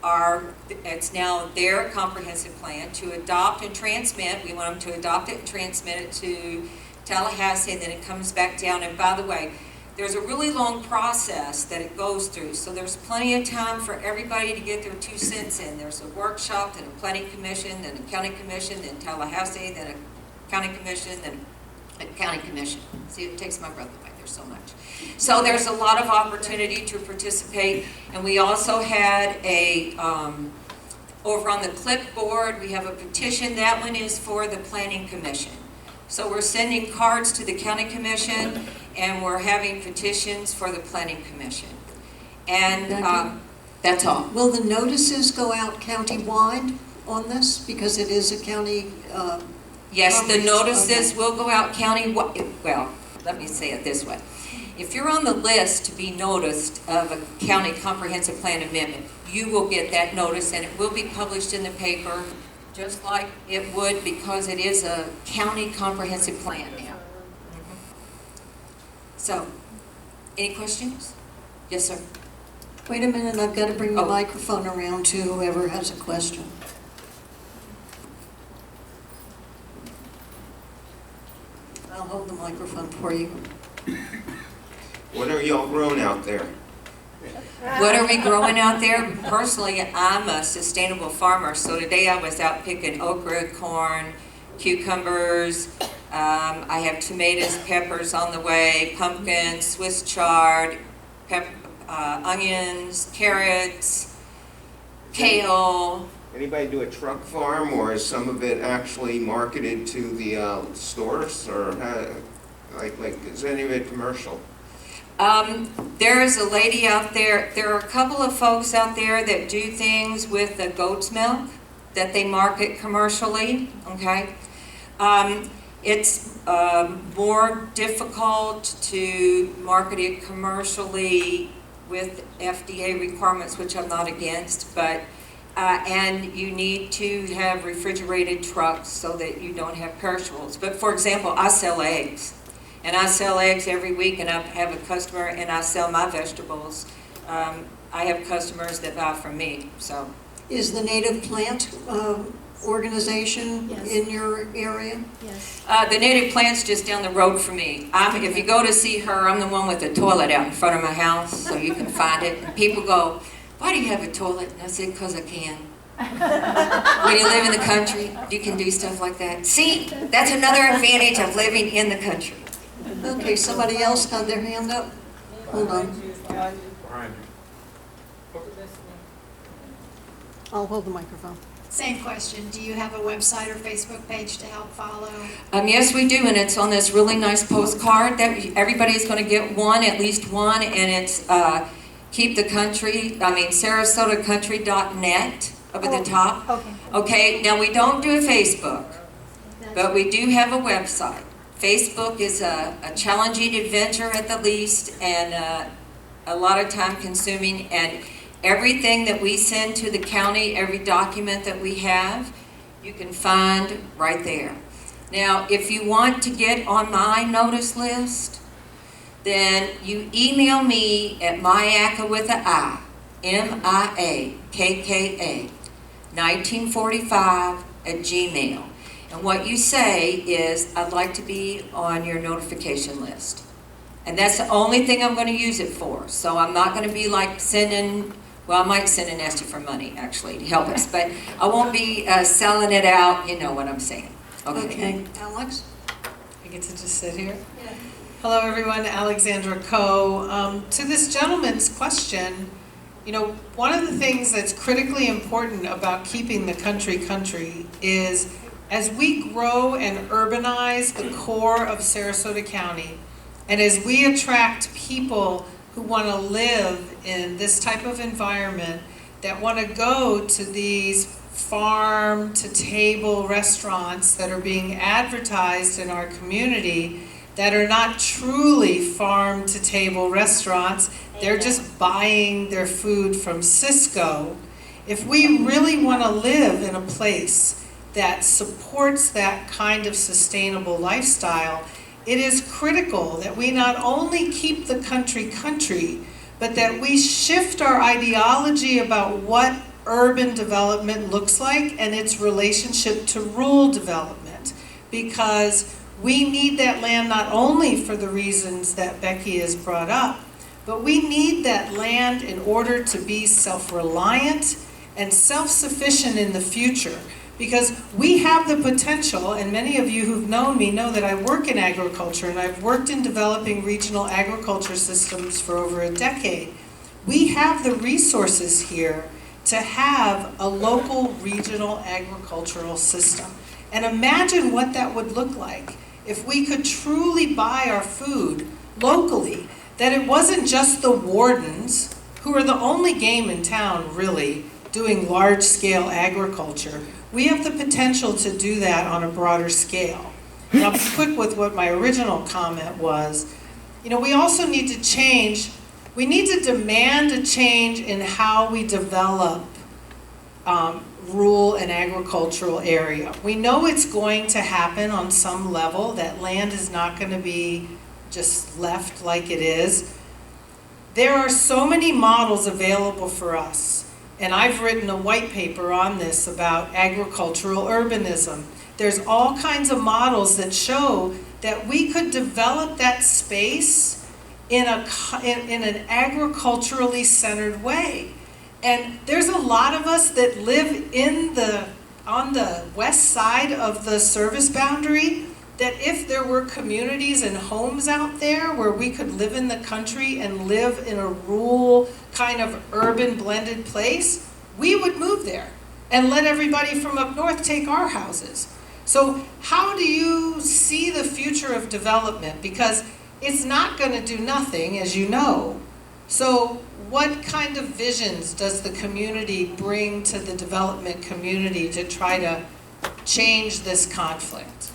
it's now their comprehensive plan to adopt and transmit. We want them to adopt it and transmit it to Tallahassee, and then it comes back down. And by the way, there's a really long process that it goes through, so there's plenty of time for everybody to get their 2 cents in. There's a workshop, then a planning commission, then a county commission, then Tallahassee, then a county commission, then a county commission. See, it takes my breath away. There's so much. So there's a lot of opportunity to participate, and we also had a, over on the clipboard, we have a petition. That one is for the planning commission. So we're sending cards to the county commission, and we're having petitions for the planning commission. And that's all. Will the notices go out county-wide on this? Because it is a county... Yes, the notices will go out county-wide. Well, let me say it this way. If you're on the list to be noticed of a county comprehensive plan amendment, you will get that notice, and it will be published in the paper just like it would, because it is a county comprehensive plan now. So, any questions? Yes, sir. Wait a minute, I've got to bring the microphone around to whoever has a question. I'll hold the microphone for you. What are y'all growing out there? What are we growing out there? Personally, I'm a sustainable farmer, so today I was out picking okra, corn, cucumbers. I have tomatoes, peppers on the way, pumpkins, Swiss chard, onions, carrots, kale. Anybody do a truck farm, or is some of it actually marketed to the stores, or like is any of it commercial? There is a lady out there. There are a couple of folks out there that do things with the goat's milk that they market commercially. Okay, it's more difficult to market it commercially with FDA requirements, which I'm not against, but and you need to have refrigerated trucks so that you don't have perishables. But for example, I sell eggs. And I sell eggs every week, and I have a customer, and I sell my vegetables. I have customers that buy from me, so. Is the Native Plant organization in your area? Yes. The Native Plant's just down the road from me. If you go to see her, I'm the one with the toilet out in front of my house, so you can find it. And people go, "Why do you have a toilet?" And I said, "Because I can." When you live in the country, you can do stuff like that. See, that's another advantage of living in the country. Okay, somebody else had their hand up? Hold on. I'll hold the microphone. Same question. Do you have a website or Facebook page to help follow? Yes, we do, and it's on this really nice postcard that everybody's going to get one, at least one, and it's SarasotaCountry.net up at the top. Okay. Okay, now we don't do a Facebook, but we do have a website. Facebook is a challenging adventure at the least, and a lot of time consuming, and everything that we send to the county, every document that we have, you can find right there. Now, if you want to get on my notice list, then you email me at Mayakka with an I, M-I-A-K-K-A, 1945 @gmail. And what you say is, "I'd like to be on your notification list." And that's the only thing I'm going to use it for. So I'm not going to be like sending, well, I might send and ask you for money, actually, to help us. But I won't be selling it out, you know what I'm saying. Okay. Alex? I get to just sit here? Yeah. Hello, everyone. Alexandra Coe. To this gentleman's question, you know, one of the things that's critically important about keeping the country is, as we grow and urbanize the core of Sarasota County, and as we attract people who want to live in this type of environment, that want to go to these farm-to-table restaurants that are being advertised in our community, that are not truly farm-to-table restaurants, they're just buying their food from Cisco. If we really want to live in a place that supports that kind of sustainable lifestyle, it is critical that we not only keep the country, but that we shift our ideology about what urban development looks like and its relationship to rural development. Because we need that land not only for the reasons that Becky has brought up, but we need that land in order to be self-reliant and self-sufficient in the future. Because we have the potential, and many of you who've known me know that I work in agriculture, and I've worked in developing regional agriculture systems for over a decade. We have the resources here to have a local regional agricultural system. And imagine what that would look like if we could truly buy our food locally, that it wasn't just the wardens, who are the only game in town really, doing large-scale agriculture. We have the potential to do that on a broader scale. And I'll be quick with what my original comment was. You know, we also need to change, we need to demand a change in how we develop rural and agricultural area. We know it's going to happen on some level, that land is not going to be just left like it is. There are so many models available for us. And I've written a white paper on this about agricultural urbanism. There's all kinds of models that show that we could develop that space in an agriculturally centered way. And there's a lot of us that live on the west side of the service boundary, that if there were communities and homes out there where we could live in the country and live in a rural kind of urban blended place, we would move there and let everybody from up north take our houses. So how do you see the future of development? Because it's not going to do nothing, as you know. So what kind of visions does the community bring to the development community to try to change this conflict?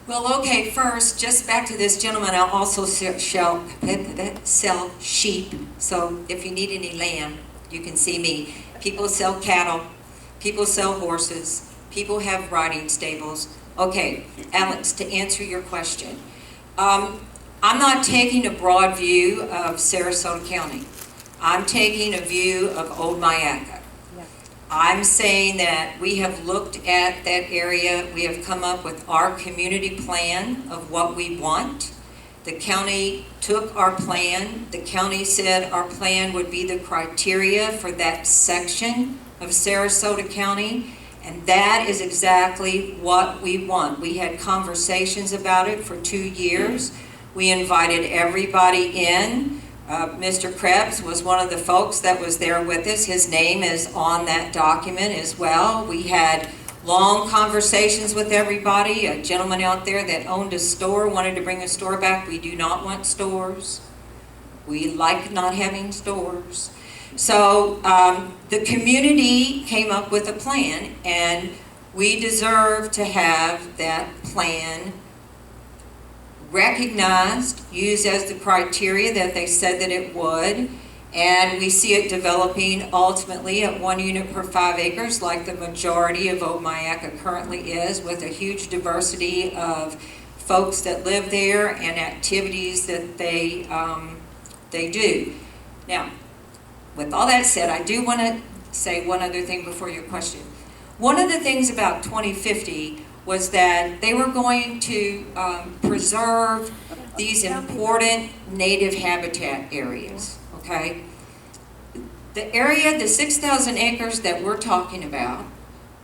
Well, okay, first, just back to this gentleman, I'll also sell sheep. So if you need any lamb, you can see me. People sell cattle, people sell horses, people have riding stables. Okay, Alex, to answer your question, I'm not taking a broad view of Sarasota County. I'm taking a view of Old Myakka. I'm saying that we have looked at that area, we have come up with our community plan of what we want. The county took our plan. The county said our plan would be the criteria for that section of Sarasota County, and that is exactly what we want. We had conversations about it for 2 years. We invited everybody in. Mr. Krebs was one of the folks that was there with us. His name is on that document as well. We had long conversations with everybody. A gentleman out there that owned a store wanted to bring a store back. We do not want stores. We like not having stores. So the community came up with a plan, and we deserve to have that plan recognized, used as the criteria that they said that it would, and we see it developing ultimately at 1 unit per 5 acres, like the majority of Old Myakka currently is, with a huge diversity of folks that live there and activities that they do. Now, with all that said, I do want to say one other thing before your question. One of the things about 2050 was that they were going to preserve these important native habitat areas, okay? The area, the 6,000 acres that we're talking about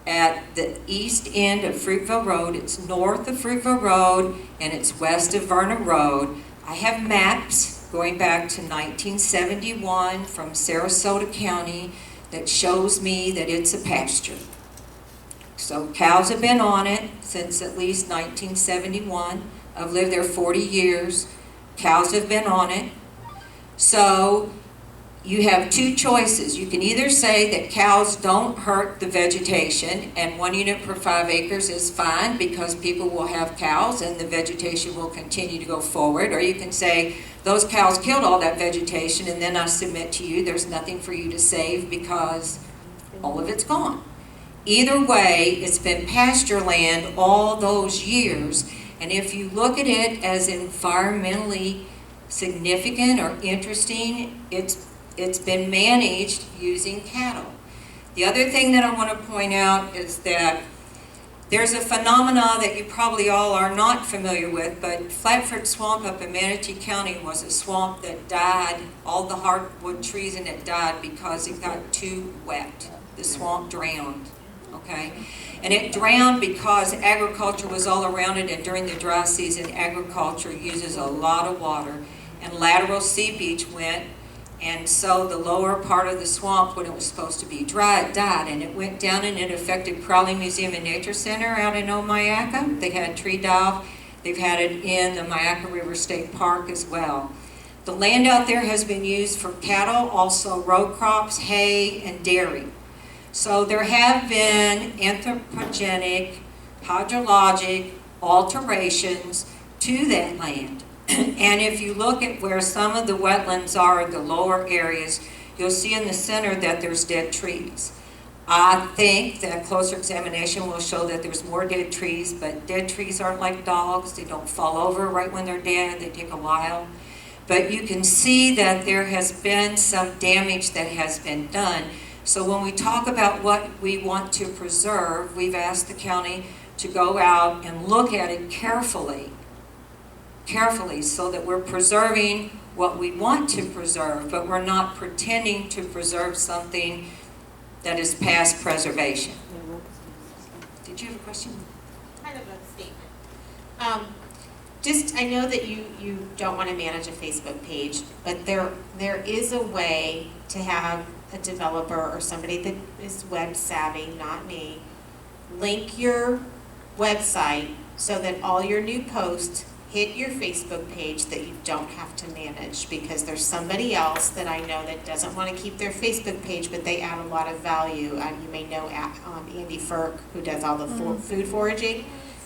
at the east end of Fruitville Road, it's north of Fruitville Road and it's west of Verna Road. I have maps going back to 1971 from Sarasota County that shows me that it's a pasture. So cows have been on it since at least 1971. I've lived there 40 years. Cows have been on it. So you have two choices. You can either say that cows don't hurt the vegetation and 1 unit per 5 acres is fine because people will have cows and the vegetation will continue to go forward. Or you can say those cows killed all that vegetation and then I submit to you there's nothing for you to save because all of it's gone. Either way, it's been pasture land all those years, and if you look at it as environmentally significant or interesting, it's been managed using cattle. The other thing that I want to point out is that there's a phenomena that you probably all are not familiar with, but Flatford Swamp up in Manatee County was a swamp that died, all the hardwood trees in it died because it got too wet. The swamp drowned, okay? And it drowned because agriculture was all around it, and during the dry season, agriculture uses a lot of water, and lateral seepage went, and so the lower part of the swamp, when it was supposed to be dry, it died, and it went down and it affected Crowley Museum and Nature Center out in Omayaca. They had tree dive. They've had it in the Mayaca River State Park as well. The land out there has been used for cattle, also row crops, hay, and dairy. So there have been anthropogenic, hydrologic alterations to that land. And if you look at where some of the wetlands are, the lower areas, you'll see in the center that there's dead trees. I think that closer examination will show that there's more dead trees, but dead trees aren't like dogs. They don't fall over right when they're dead. They take a while. But you can see that there has been some damage that has been done. So when we talk about what we want to preserve, we've asked the county to go out and look at it carefully, so that we're preserving what we want to preserve, but we're not pretending to preserve something that is past preservation. Did you have a question? Kind of a statement. I know that you don't want to manage a Facebook page, but there is a way to have a developer or somebody that is web savvy, not me, link your website so that all your new posts hit your Facebook page that you don't have to manage, because there's somebody else that I know that doesn't want to keep their Facebook page, but they add a lot of value. You may know Andy Firk, who does all the food foraging.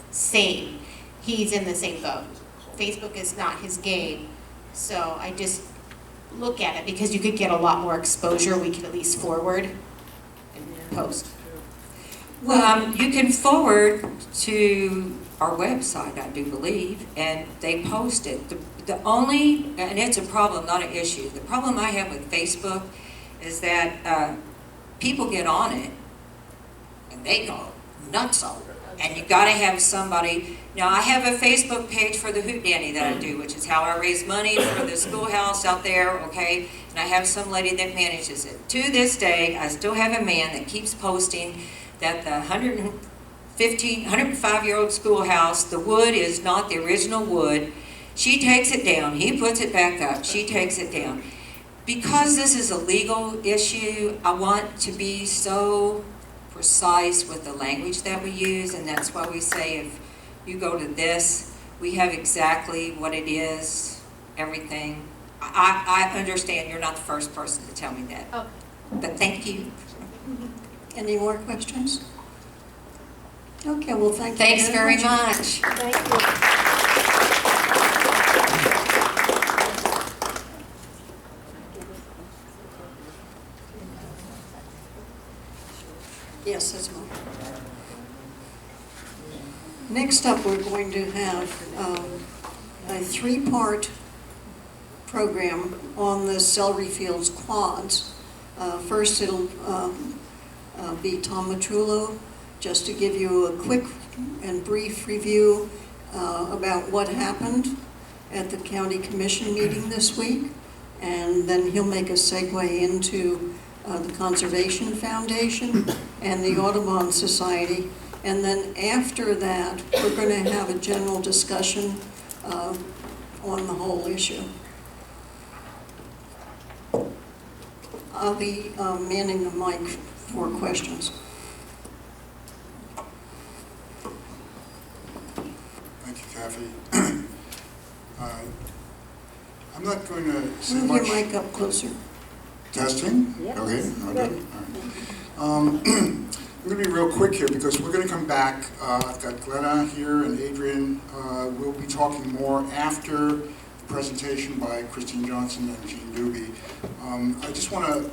Same. He's in the same boat. Facebook is not his game. So I just look at it, because you could get a lot more exposure. We could at least forward and post. Well, you can forward to our website, I do believe, and they post it. The only, and it's a problem, not an issue, the problem I have with Facebook is that people get on it and they go nuts over it. And you gotta have somebody. Now, I have a Facebook page for the Hootenanny that I do, which is how I raise money for the schoolhouse out there, okay? And I have some lady that manages it. To this day, I still have a man that keeps posting that the 105-year-old schoolhouse, the wood is not the original wood. She takes it down. He puts it back up. She takes it down. Because this is a legal issue, I want to be so precise with the language that we use, and that's why we say if you go to this, we have exactly what it is, everything. I understand you're not the first person to tell me that. Okay. But thank you. Any more questions? Okay, well, thank you. Thanks very much. Thank you. Yes, that's mine. Next up, we're going to have a three-part program on the Celery Fields quads. First, it'll be Tom Matrullo, just to give you a quick and brief review about what happened at the county commission meeting this week, and then he'll make a segue into the Conservation Foundation and the Audubon Society, and then after that we're going to have a general discussion on the whole issue. I'll be manning the mic for questions. Thank you, Kathy. I'm not going to say Move much. your mic up closer. Testing? Yes. Okay, all good. All right. I'm going to be real quick here because we're going to come back. I've got Glenna here and Adrian. We'll be talking more after the presentation by Kristine Johnson and Jeanne Dubi. I just want to,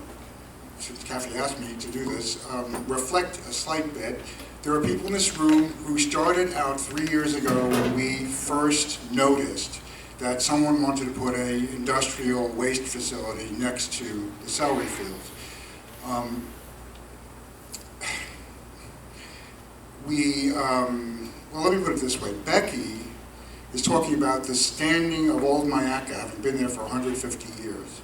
since Kathy asked me to do this, reflect a slight bit. There are people in this room who started out 3 years ago when we first noticed that someone wanted to put an industrial waste facility next to the celery fields. well, let me put it this way. Becky is talking about the standing of Old Myakka, having been there for 150 years.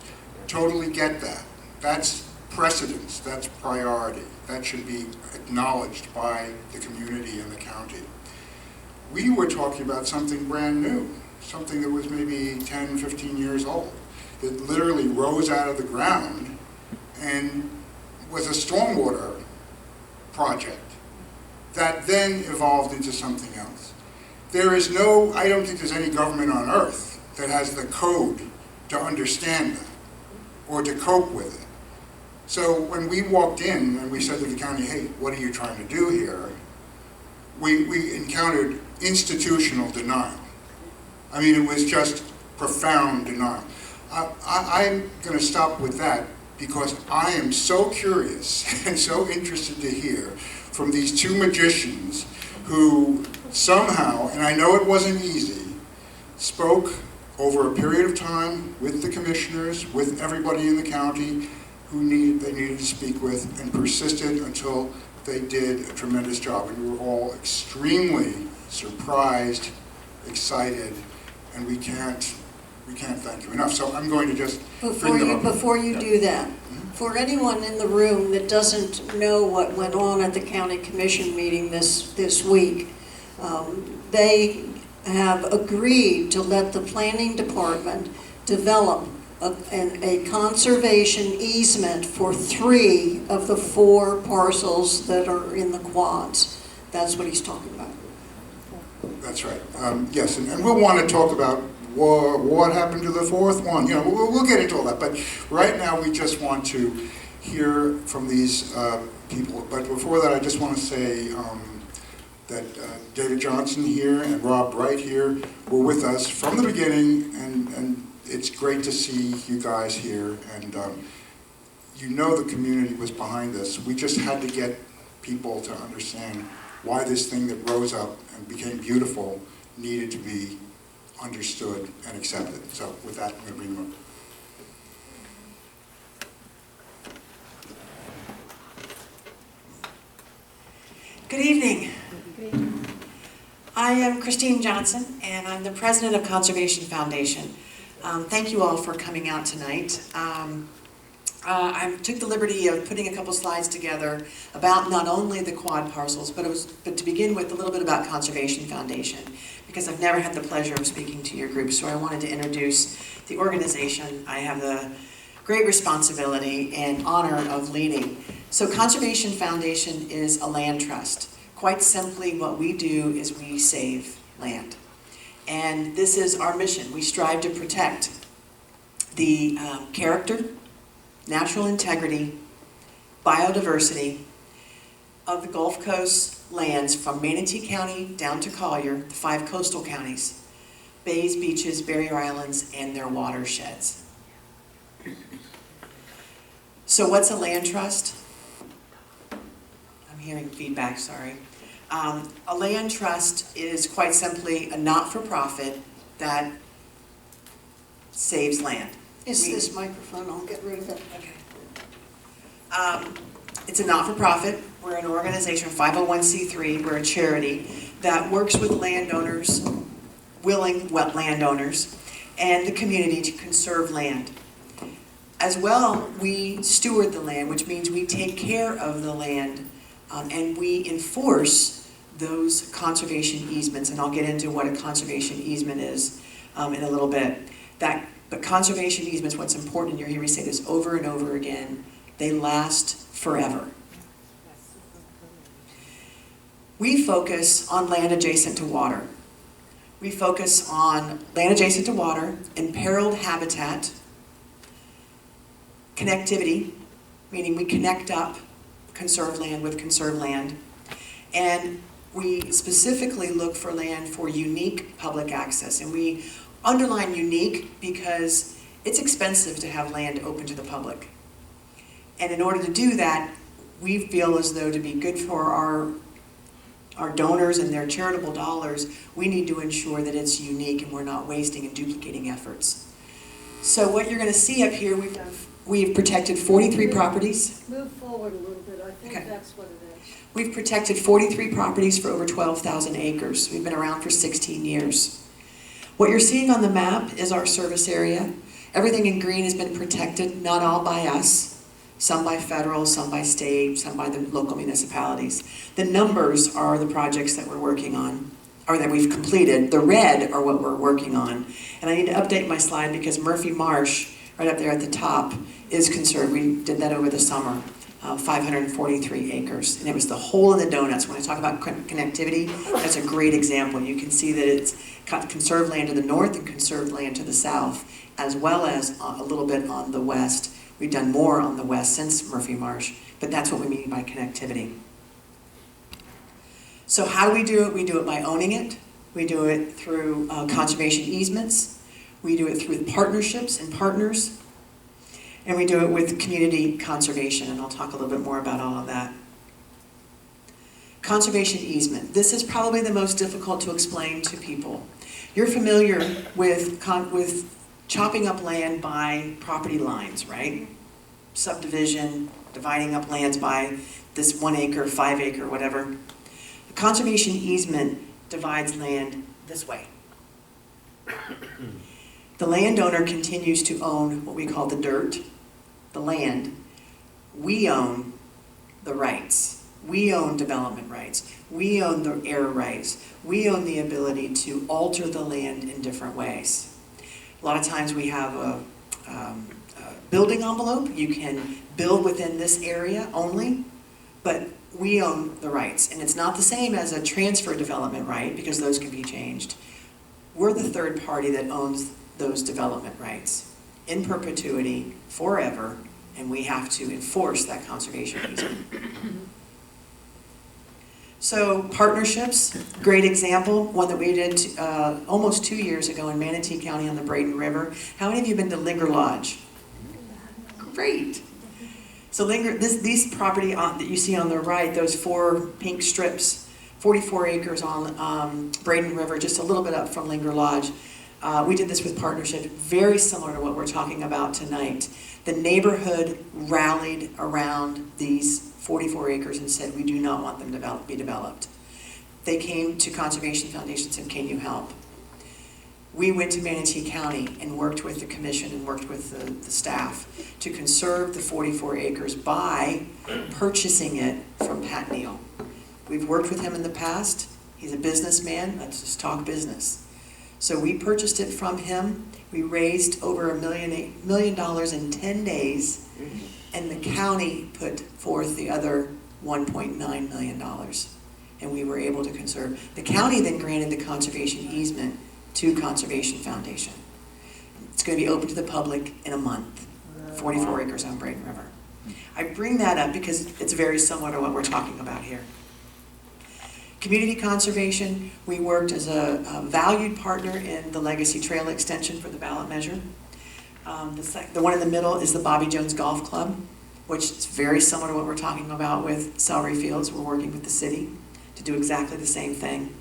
Totally get that. That's precedence, that's priority. That should be acknowledged by the community and the county. We were talking about something brand new, something that was maybe 10, 15 years old, that literally rose out of the ground and was a stormwater project that then evolved into something else. I don't think there's any government on earth that has the code to understand that or to cope with it. So when we walked in and we said to the county, hey, what are you trying to do here? We encountered institutional denial. I mean, it was just profound denial. I'm going to stop with that because I am so curious and so interested to hear from these two magicians who somehow, and I know it wasn't easy, spoke over a period of time with the commissioners, with everybody in the county who they needed to speak with, and persisted until they did a tremendous job. And we were all extremely surprised, excited, and we can't thank you enough. So I'm going to just bring them up. Before you do that, for anyone in the room that doesn't know what went on at the county commission meeting this week, they have agreed to let the planning department develop a conservation easement for 3 of the 4 parcels that are in the quads. That's what he's talking about. That's right. Yes, and we'll want to talk about what happened to the 4th one. You know, we'll get into all that. But right now, we just want to hear from these people. But before that, I just want to say that David Johnson here and Rob Wright here were with us from the beginning, and it's great to see you guys here. And you know the community was behind this. We just had to get people to understand why this thing that rose up and became beautiful needed to be understood and accepted. So with that, I'm going to bring them up. Good evening. I am Kristine Johnson, and I'm the president of Conservation Foundation. Thank you all for coming out tonight. I took the liberty of putting a couple slides together about not only the quad parcels, but to begin with a little bit about Conservation Foundation, because I've never had the pleasure of speaking to your group, so I wanted to introduce the organization I have the great responsibility and honor of leading. So Conservation Foundation is a land trust. Quite simply, what we do is we save land. And this is our mission. We strive to protect the character, natural integrity, biodiversity of the Gulf Coast lands from Manatee County down to Collier, the 5 coastal counties, bays, beaches, barrier islands, and their watersheds. So what's a land trust? I'm hearing feedback, sorry. A land trust is quite simply a not-for-profit that saves land. It's this microphone, I'll get rid of it. Okay. It's a not-for-profit. We're an organization, 501c3. We're a charity that works with landowners, willing landowners, and the community to conserve land. As well, we steward the land, which means we take care of the land, and we enforce those conservation easements, and I'll get into what a conservation easement is in a little bit. But conservation easements, what's important, you'll hear me say this over and over again, they last forever. We focus on land adjacent to water. We focus on land adjacent to water, imperiled habitat, connectivity, meaning we connect up conserved land with conserved land, and we specifically look for land for unique public access. And we underline unique because it's expensive to have land open to the public. And in order to do that, we feel as though to be good for our donors and their charitable dollars, we need to ensure that it's unique and we're not wasting and duplicating efforts. So what you're going to see up here, We've protected 43 properties. Move forward a little bit, I think Okay. that's what it is. We've protected 43 properties for over 12,000 acres. We've been around for 16 years. What you're seeing on the map is our service area. Everything in green has been protected, not all by us. Some by federal, some by state, some by the local municipalities. The numbers are the projects that we're working on, or that we've completed. The red are what we're working on. And I need to update my slide because Murphy Marsh, right up there at the top, is conserved. We did that over the summer, 543 acres. And it was the hole in the donuts. When I talk about connectivity, that's a great example. You can see that it's got conserved land to the north and conserved land to the south, as well as a little bit on the west. We've done more on the west since Murphy Marsh, but that's what we mean by connectivity. So how do we do it? We do it by owning it. We do it through conservation easements. We do it through partnerships and partners. And we do it with community conservation, and I'll talk a little bit more about all of that. Conservation easement. This is probably the most difficult to explain to people. You're familiar with chopping up land by property lines, right? Subdivision, dividing up lands by this 1 acre, 5 acre, whatever. A conservation easement divides land this way. The landowner continues to own what we call the dirt, the land. We own the rights. We own development rights. We own the air rights. We own the ability to alter the land in different ways. A lot of times we have a building envelope. You can build within this area only, but we own the rights. And it's not the same as a transfer development right, because those can be changed. We're the third party that owns those development rights in perpetuity, forever, and we have to enforce that conservation easement. So partnerships, great example, one that we did almost 2 years ago in Manatee County on the Braden River. How many of you have been to Linger Lodge? Great. So these property that you see on the right, those 4 pink strips, 44 acres on Braden River, just a little bit up from Linger Lodge. We did this with partnership, very similar to what we're talking about tonight. The neighborhood rallied around these 44 acres and said, we do not want them to be developed. They came to Conservation Foundation and said, can you help? We went to Manatee County and worked with the commission and worked with the staff to conserve the 44 acres by purchasing it from Pat Neal. We've worked with him in the past. He's a businessman. Let's just talk business. So we purchased it from him. We raised over $1 million in 10 days, and the county put forth the other $1.9 million, and we were able to conserve. The county then granted the conservation easement to Conservation Foundation. It's going to be open to the public in a month, 44 acres on Braden River. I bring that up because it's very similar to what we're talking about here. Community conservation, we worked as a valued partner in the Legacy Trail extension for the ballot measure. The one in the middle is the Bobby Jones Golf Club, which is very similar to what we're talking about with Celery Fields. We're working with the city to do exactly the same thing.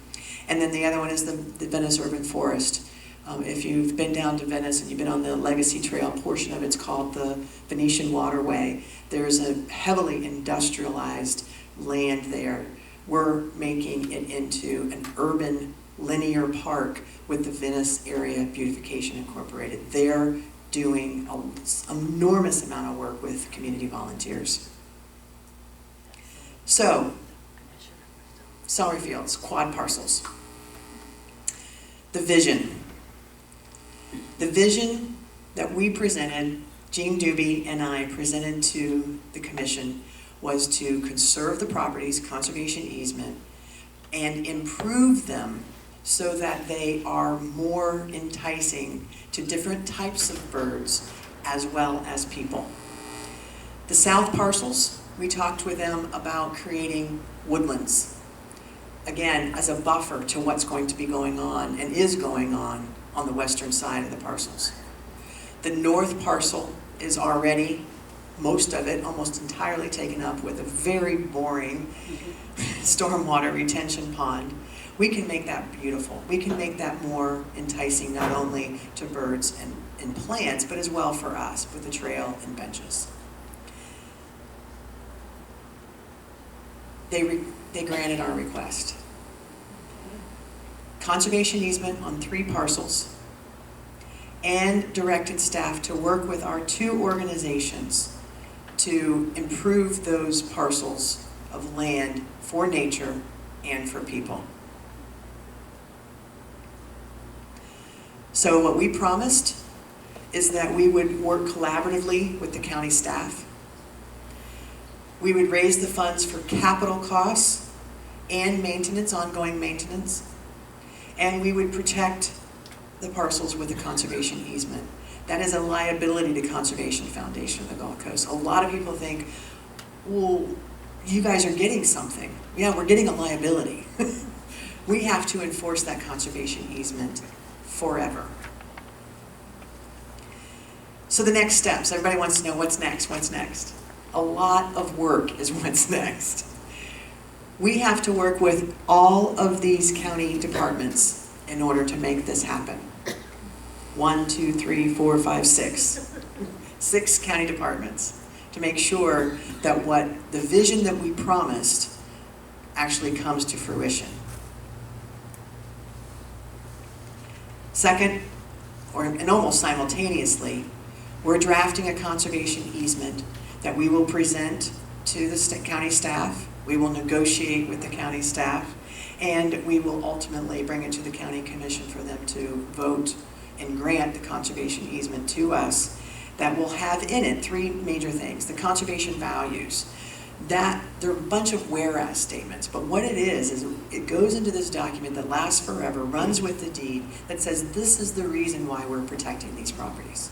And then the other one is the Venice Urban Forest. If you've been down to Venice and you've been on the Legacy Trail portion of it, it's called the Venetian Waterway. There's a heavily industrialized land there. We're making it into an urban linear park with the Venice Area Beautification Incorporated. They're doing an enormous amount of work with community volunteers. So, Celery Fields, quad parcels. The vision. The vision that we presented, Jeanne Dubi and I presented to the commission, was to conserve the properties, conservation easement, and improve them so that they are more enticing to different types of birds as well as people. The south parcels, we talked with them about creating woodlands. Again, as a buffer to what's going to be going on and is going on the western side of the parcels. The north parcel is already, most of it, almost entirely taken up with a very boring stormwater retention pond. We can make that beautiful. We can make that more enticing not only to birds in plants, but as well for us with the trail and benches. They granted our request. Conservation easement on 3 parcels, and directed staff to work with our 2 organizations to improve those parcels of land for nature and for people. So what we promised is that we would work collaboratively with the county staff. We would raise the funds for capital costs and maintenance, ongoing maintenance, and we would protect the parcels with a conservation easement. That is a liability to Conservation Foundation of the Gulf Coast. A lot of people think, well, you guys are getting something. Yeah, we're getting a liability. We have to enforce that conservation easement forever. So the next steps, everybody wants to know what's next, what's next? A lot of work is what's next. We have to work with all of these county departments in order to make this happen. 1, 2, 3, 4, 5, 6. 6 county departments to make sure that what the vision that we promised actually comes to fruition. Second, and almost simultaneously, we're drafting a conservation easement that we will present to the county staff. We will negotiate with the county staff, and we will ultimately bring it to the county commission for them to vote and grant the conservation easement to us, that will have in it 3 major things. The conservation values. That, there are a bunch of whereas statements, but what it is it goes into this document that lasts forever, runs with the deed, that says this is the reason why we're protecting these properties.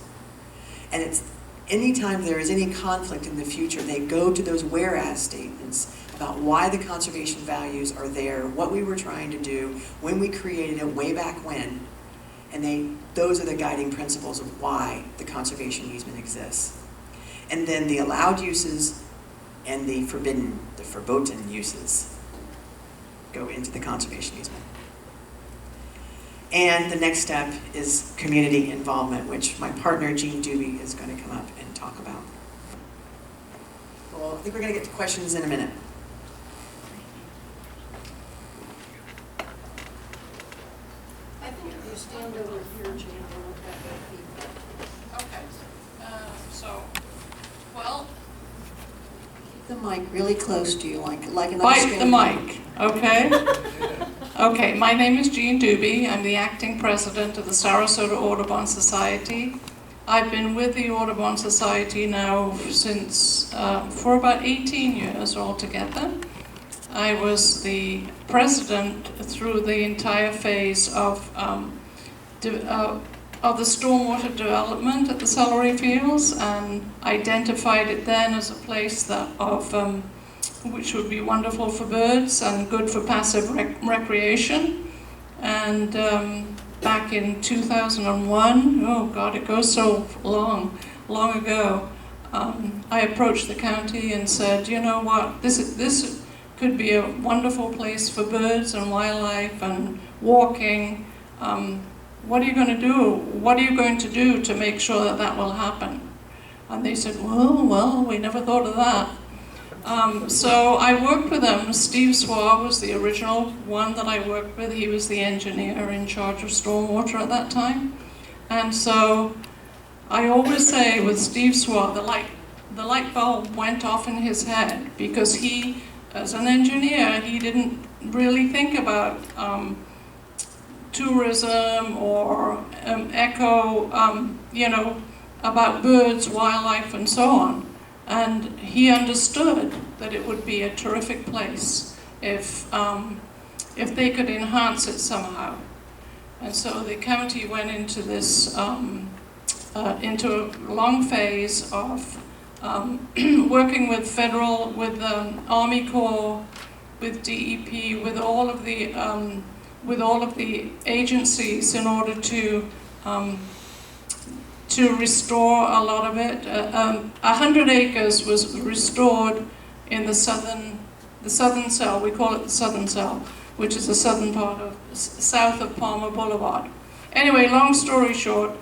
And it's, anytime there is any conflict in the future, they go to those whereas statements about why the conservation values are there, what we were trying to do, when we created it way back when, and those are the guiding principles of why the conservation easement exists. And then the allowed uses and the verboten uses go into the conservation easement. And the next step is community involvement, which my partner Jeanne Dubi is going to come up and talk about. Well, I think we're going to get to questions in a minute. I think if you stand over here, Jeanne, we'll look at that. Okay, so, well, The mic really close to you, like an bite the mic, okay? Okay, my name is Jeanne Dubi. I'm the acting president of the Sarasota Audubon Society. I've been with the Audubon Society now since, for about 18 years altogether. I was the president through the entire phase of the stormwater development at the Celery Fields, and identified it then as a place that which would be wonderful for birds and good for passive recreation. And back in 2001, oh God, it goes so long ago, I approached the county and said, you know what, this could be a wonderful place for birds and wildlife and walking. What are you going to do? What are you going to do to make sure that that will happen? And they said, well, we never thought of that. So I worked with them. Steve Swab was the original one that I worked with. He was the engineer in charge of stormwater at that time. And so I always say with Steve Swab, the light bulb went off in his head, because he, as an engineer, he didn't really think about tourism or echo, about birds, wildlife, and so on. And he understood that it would be a terrific place if they could enhance it somehow. And so the county went into this, into a long phase of working with federal, with Army Corps, with DEP, with all of the agencies in order to restore a lot of it. 100 acres was restored in the southern cell. We call it the southern cell, which is the southern part of south of Palmer Boulevard. Anyway, long story short,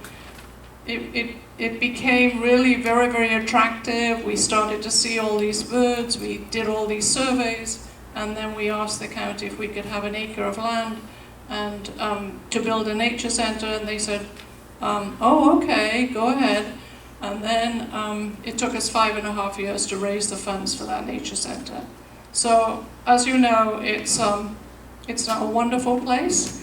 it became really very, very attractive. We started to see all these birds, we did all these surveys, and then we asked the county if we could have an acre of land and to build a nature center, and they said, oh, okay, go ahead. And then it took us 5.5 years to raise the funds for that nature center. So, as you know, it's now a wonderful place.